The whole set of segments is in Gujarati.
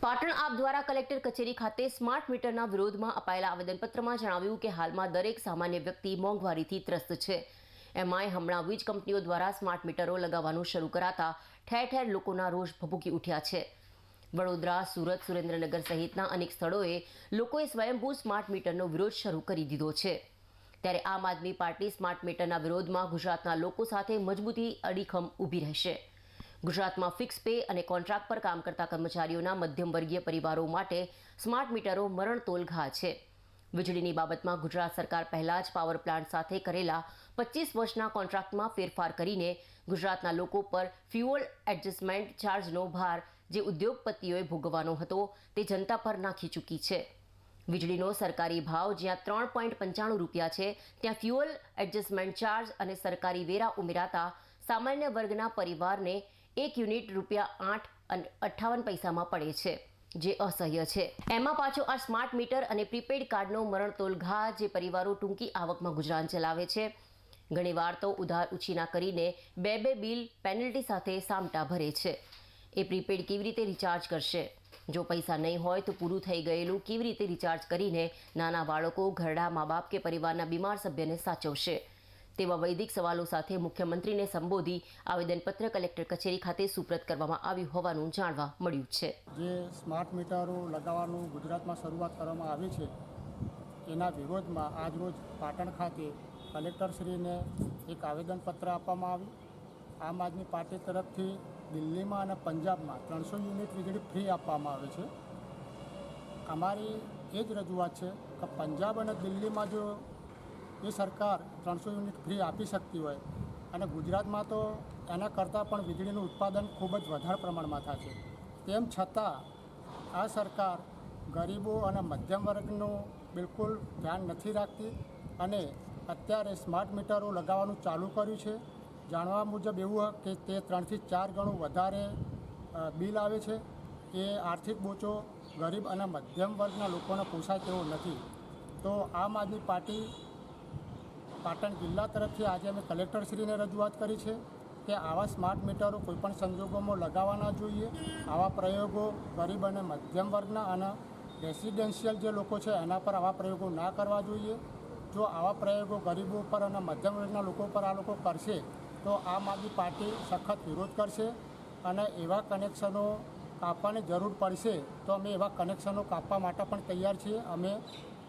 પાટણ આપ દ્વારા કલેક્ટર કચેરી ખાતે સ્માર્ટ મીટરના વિરોધમાં અપાયેલા આવેદનપત્રમાં જણાવ્યું કે હાલમાં દરેક સામાન્ય વ્યક્તિ મોંઘવારીથી ત્રસ્ત છે। એમાંય હમણાં વીજ કંપનીઓ દ્વારા સ્માર્ટ મીટરો લગાવવાનું શરૂ કરાતા ઠેર ઠેર લોકોના રોષ ભભૂકી ઉઠ્યા છે। વડોદરા, સુરત, સુરેન્દ્રનગર સહિતના અનેક સ્થળોએ લોકોએ સ્વયંભૂ સ્માર્ટ મીટરનો વિરોધ શરૂ કરી દીધો છે। ત્યારે આમ આદમી પાર્ટી સ્માર્ટ મીટરના વિરોધમાં ગુજરાતના લોકો સાથે મજબૂતી અડીખમ ઊભી રહેશે। ગુજરાતમાં ફિક્સ પે અને કોન્ટ્રાક્ટ પર કામ કરતા કર્મચારીઓના મધ્યમ વર્ગીય પરિવારો માટે સ્માર્ટ મીટરો મરણતોલ ઘા છે। વીજળીની બાબતમાં ગુજરાત સરકાર પહેલા જ પાવર પ્લાન્ટ સાથે કરેલા 25 વર્ષના કોન્ટ્રાક્ટમાં ફેરફાર કરીને ગુજરાતના લોકો પર ફ્યુઅલ એડજસ્ટમેન્ટ ચાર્જનો ભાર જે ઉદ્યોગપતિઓએ ભોગવવાનો હતો તે જનતા પર નાખી ચૂકી છે। વીજળીનો સરકારી ભાવ જ્યાં 3.95 રૂપિયા છે, ત્યાં ફ્યુઅલ એડજસ્ટમેન્ટ ચાર્જ અને સરકારી વેરા ઉમેરાતા સામાન્ય વર્ગના પરિવારને 1 યુનિટ ₹8.58 પડે છે, જે અસહ્ય છે। એમાં પાછો આ સ્માર્ટ મીટર અને પ્રીપેડ કાર્ડનો મરણતોલ ઘા જે પરિવારો ટૂંકી આવકમાં ગુજરાન ચલાવે છે। ઘણીવાર તો ઉધાર ઉછીના કરીને બે બિલ પેનલ્ટી સાથે સામટા ભરે છે। એ પ્રીપેડ કેવી રીતે રિચાર્જ કરશે? જો પૈસા નહીં હોય તો પૂરું થઈ ગયેલું કેવી રીતે રિચાર્જ કરીને નાના બાળકો, ઘરડા, મા બાપ કે પરિવારના બીમાર સભ્યને સાચવશે? તેવા વૈદિક સવાલો સાથે મુખ્યમંત્રીને સંબોધી આવેદનપત્ર કલેક્ટર કચેરી ખાતે સુપ્રત કરવામાં આવ્યું હોવાનું જાણવા મળ્યું છે। જે સ્માર્ટ મીટરો લગાવવાનું ગુજરાતમાં શરૂઆત કરવામાં આવી છે એના વિરોધમાં આજરોજ પાટણ ખાતે કલેક્ટરશ્રીને એક આવેદનપત્ર આપવામાં આવ્યું। આમ આદમી પાર્ટી તરફથી દિલ્હીમાં અને પંજાબમાં 300 યુનિટ વીજળી ફ્રી આપવામાં આવે છે। અમારી એ જ રજૂઆત છે કે પંજાબ અને દિલ્હીમાં જો એ સરકાર 300 યુનિટ ફ્રી આપી શકતી હોય અને ગુજરાતમાં તો એના કરતાં પણ વીજળીનું ઉત્પાદન ખૂબ જ વધારે પ્રમાણમાં થાય છે, તેમ છતાં આ સરકાર ગરીબો અને મધ્યમ વર્ગનું બિલકુલ ધ્યાન નથી રાખતી અને અત્યારે સ્માર્ટ મીટરો લગાવવાનું ચાલુ કર્યું છે। જાણવા મુજબ એવું કે તે 3 થી 4 ગણું વધારે બિલ આવે છે। એ આર્થિક બોજો ગરીબ અને મધ્યમ વર્ગના લોકોને પોસાય તેવો નથી। તો આમ આદમી પાર્ટી પાટણ જિલ્લા તરફથી આજે અમે કલેક્ટરશ્રીને રજૂઆત કરી છે કે આવા સ્માર્ટ મીટરો કોઈપણ સંજોગોમાં લગાવવા ના જોઈએ। આવા પ્રયોગો ગરીબ અને મધ્યમ વર્ગના અને રેસિડેન્શિયલ જે લોકો છે એના પર આવા પ્રયોગો ના કરવા જોઈએ। જો આવા પ્રયોગો ગરીબો પર અને મધ્યમ વર્ગના લોકો પર આ લોકો કરશે તો આમ આદમી પાર્ટી સખત વિરોધ કરશે અને એવા કનેક્શનો કાપવાની જરૂર પડશે તો અમે એવા કનેક્શનો કાપવા માટે પણ તૈયાર છીએ। અમે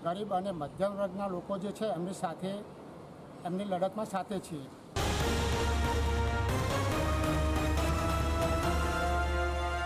ગરીબ અને મધ્યમ વર્ગના લોકો જે છે એમની લડતમાં સાથે છીએ।